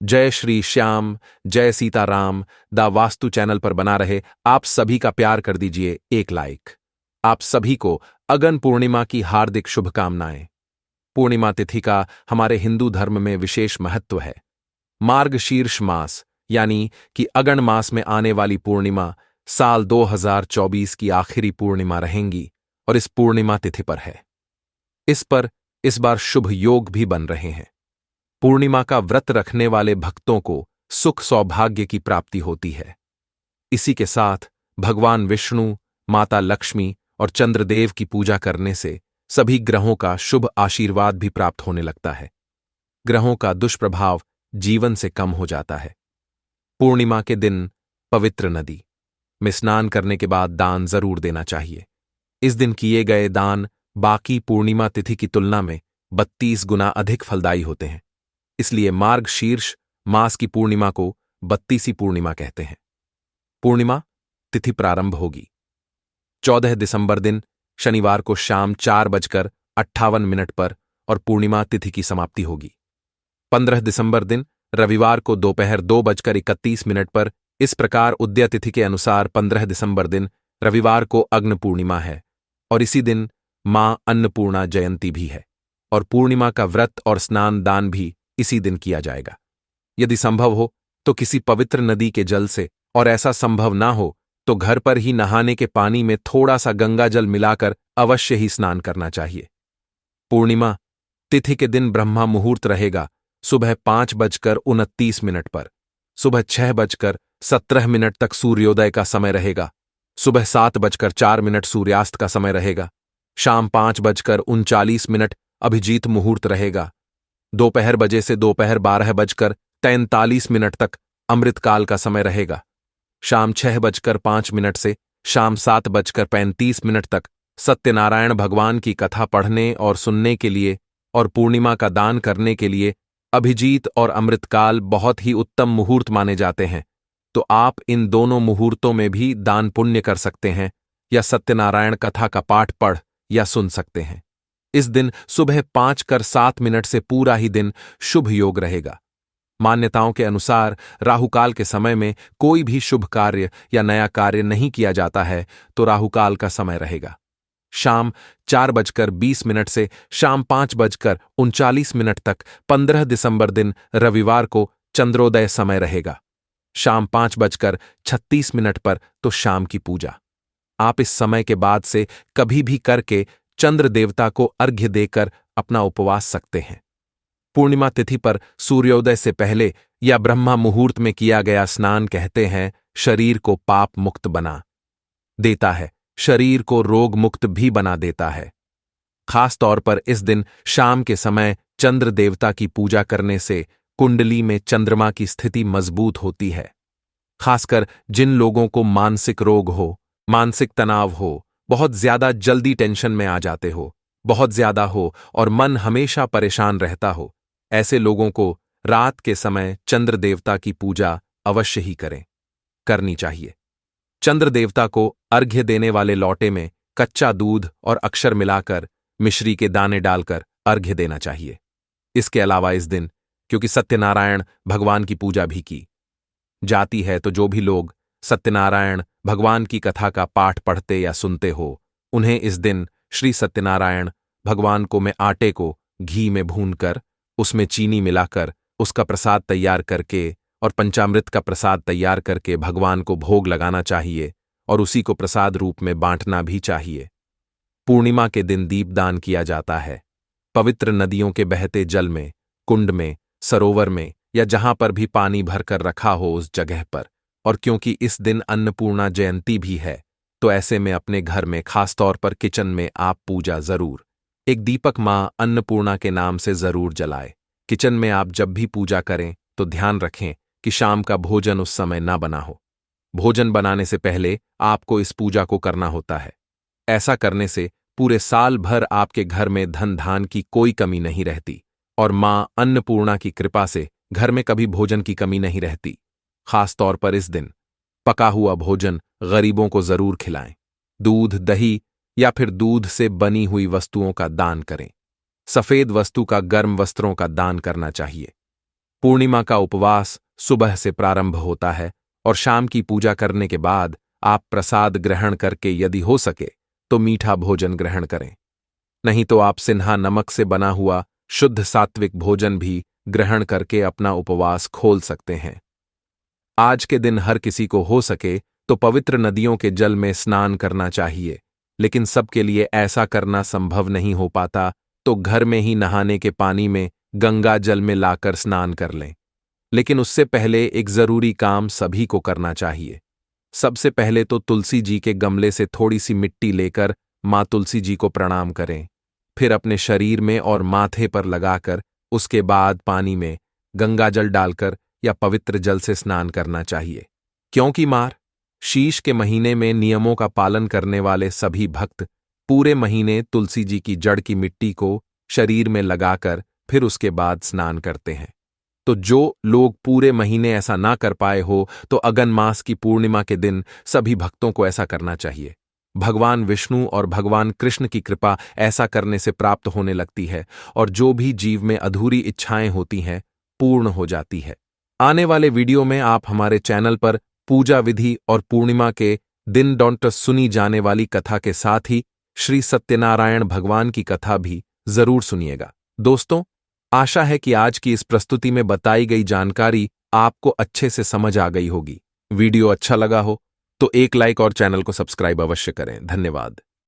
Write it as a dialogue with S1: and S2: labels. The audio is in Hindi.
S1: जय श्री श्याम, जय सीताराम द वास्तु चैनल पर बना रहे आप सभी का प्यार कर दीजिए एक लाइक। आप सभी को अगन पूर्णिमा की हार्दिक शुभकामनाएं। पूर्णिमा तिथि का हमारे हिंदू धर्म में विशेष महत्व है। मार्गशीर्ष मास यानी कि अगन मास में आने वाली पूर्णिमा साल 2024 की आखिरी पूर्णिमा रहेंगी और इस पूर्णिमा तिथि पर है। इस पर इस बार शुभ योग भी बन रहे हैं। पूर्णिमा का व्रत रखने वाले भक्तों को सुख सौभाग्य की प्राप्ति होती है। इसी के साथ भगवान विष्णु, माता लक्ष्मी और चंद्रदेव की पूजा करने से सभी ग्रहों का शुभ आशीर्वाद भी प्राप्त होने लगता है। ग्रहों का दुष्प्रभाव जीवन से कम हो जाता है। पूर्णिमा के दिन पवित्र नदी में स्नान करने के बाद दान जरूर देना चाहिए। इस दिन किए गए दान बाकी पूर्णिमा तिथि की तुलना में 32 गुना अधिक फलदायी होते हैं। इसलिए मार्गशीर्ष मास की पूर्णिमा को 32वीं पूर्णिमा कहते हैं। पूर्णिमा तिथि प्रारंभ होगी 14 दिसंबर दिन शनिवार को शाम 4:58 पर और पूर्णिमा तिथि की समाप्ति होगी 15 दिसंबर दिन रविवार को दोपहर 2:31 पर। इस प्रकार उदय तिथि के अनुसार 15 दिसंबर दिन रविवार को अग्न पूर्णिमा है और इसी दिन मां अन्नपूर्णा जयंती भी है और पूर्णिमा का व्रत और स्नान दान भी इसी दिन किया जाएगा। यदि संभव हो तो किसी पवित्र नदी के जल से, और ऐसा संभव ना हो तो घर पर ही नहाने के पानी में थोड़ा सा गंगा जल मिलाकर अवश्य ही स्नान करना चाहिए। पूर्णिमा तिथि के दिन ब्रह्मा मुहूर्त रहेगा सुबह 5:29 पर। सुबह 6:17 तक सूर्योदय का समय रहेगा। सुबह 7:04 सूर्यास्त का समय रहेगा। शाम 5:39 अभिजीत मुहूर्त रहेगा। दोपहर बजे से दोपहर 12:43 तक अमृतकाल का समय रहेगा। शाम 6:05 से शाम 7:35 तक सत्यनारायण भगवान की कथा पढ़ने और सुनने के लिए और पूर्णिमा का दान करने के लिए अभिजीत और अमृतकाल बहुत ही उत्तम मुहूर्त माने जाते हैं। तो आप इन दोनों मुहूर्तों में भी दान पुण्य कर सकते हैं या सत्यनारायण कथा का पाठ पढ़ या सुन सकते हैं। इस दिन सुबह 5:07 से पूरा ही दिन शुभ योग रहेगा। मान्यताओं के अनुसार राहुकाल के समय में कोई भी शुभ कार्य या नया कार्य नहीं किया जाता है, तो राहुकाल का समय रहेगा शाम 4:20 से शाम 5:39 तक। 15 दिसंबर दिन रविवार को चंद्रोदय समय रहेगा शाम 5:36 पर। तो शाम की पूजा आप इस समय के बाद से कभी भी करके चंद्र देवता को अर्घ्य देकर अपना उपवास सकते हैं। पूर्णिमा तिथि पर सूर्योदय से पहले या ब्रह्मा मुहूर्त में किया गया स्नान कहते हैं शरीर को पाप मुक्त बना देता है, शरीर को रोग मुक्त भी बना देता है। खास तौर पर इस दिन शाम के समय चंद्र देवता की पूजा करने से कुंडली में चंद्रमा की स्थिति मजबूत होती है। खासकर जिन लोगों को मानसिक रोग हो, मानसिक तनाव हो, बहुत ज्यादा जल्दी टेंशन में आ जाते हो, बहुत ज्यादा हो और मन हमेशा परेशान रहता हो, ऐसे लोगों को रात के समय चंद्र देवता की पूजा अवश्य ही करनी चाहिए। चंद्र देवता को अर्घ्य देने वाले लौटे में कच्चा दूध और अक्षर मिलाकर मिश्री के दाने डालकर अर्घ्य देना चाहिए। इसके अलावा इस दिन क्योंकि सत्यनारायण भगवान की पूजा भी की जाती है, तो जो भी लोग सत्यनारायण भगवान की कथा का पाठ पढ़ते या सुनते हो, उन्हें इस दिन श्री सत्यनारायण भगवान को में आटे को घी में भूनकर उसमें चीनी मिलाकर उसका प्रसाद तैयार करके और पंचामृत का प्रसाद तैयार करके भगवान को भोग लगाना चाहिए और उसी को प्रसाद रूप में बांटना भी चाहिए। पूर्णिमा के दिन दीपदान किया जाता है। पवित्र नदियों के बहते जल में, कुंड में, सरोवर में या जहां पर भी पानी भरकर रखा हो उस जगह पर। और क्योंकि इस दिन अन्नपूर्णा जयंती भी है, तो ऐसे में अपने घर में खासतौर पर किचन में आप पूजा जरूर एक दीपक मां अन्नपूर्णा के नाम से जरूर जलाए। किचन में आप जब भी पूजा करें तो ध्यान रखें कि शाम का भोजन उस समय ना बना हो। भोजन बनाने से पहले आपको इस पूजा को करना होता है। ऐसा करने से पूरे साल भर आपके घर में धन धान की कोई कमी नहीं रहती और मां अन्नपूर्णा की कृपा से घर में कभी भोजन की कमी नहीं रहती। खास तौर पर इस दिन पका हुआ भोजन गरीबों को जरूर खिलाएं। दूध, दही या फिर दूध से बनी हुई वस्तुओं का दान करें। सफेद वस्तु का गर्म वस्त्रों का दान करना चाहिए। पूर्णिमा का उपवास सुबह से प्रारंभ होता है और शाम की पूजा करने के बाद आप प्रसाद ग्रहण करके यदि हो सके तो मीठा भोजन ग्रहण करें। नहीं तो आप सिन्हा नमक से बना हुआ शुद्ध सात्विक भोजन भी ग्रहण करके अपना उपवास खोल सकते हैं। आज के दिन हर किसी को हो सके तो पवित्र नदियों के जल में स्नान करना चाहिए, लेकिन सबके लिए ऐसा करना संभव नहीं हो पाता तो घर में ही नहाने के पानी में गंगा जल में लाकर स्नान कर लें। लेकिन उससे पहले एक जरूरी काम सभी को करना चाहिए। सबसे पहले तो तुलसी जी के गमले से थोड़ी सी मिट्टी लेकर माँ तुलसी जी को प्रणाम करें, फिर अपने शरीर में और माथे पर लगाकर उसके बाद पानी में गंगा जल डालकर या पवित्र जल से स्नान करना चाहिए। क्योंकि शीश के महीने में नियमों का पालन करने वाले सभी भक्त पूरे महीने तुलसी जी की जड़ की मिट्टी को शरीर में लगाकर फिर उसके बाद स्नान करते हैं। तो जो लोग पूरे महीने ऐसा ना कर पाए हो तो अगन मास की पूर्णिमा के दिन सभी भक्तों को ऐसा करना चाहिए। भगवान विष्णु और भगवान कृष्ण की कृपा ऐसा करने से प्राप्त होने लगती है और जो भी जीव में अधूरी इच्छाएं होती हैं पूर्ण हो जाती है। आने वाले वीडियो में आप हमारे चैनल पर पूजा विधि और पूर्णिमा के दिन डॉट सुनी जाने वाली कथा के साथ ही श्री सत्यनारायण भगवान की कथा भी जरूर सुनिएगा। दोस्तों, आशा है कि आज की इस प्रस्तुति में बताई गई जानकारी आपको अच्छे से समझ आ गई होगी। वीडियो अच्छा लगा हो तो एक लाइक और चैनल को सब्सक्राइब अवश्य करें। धन्यवाद।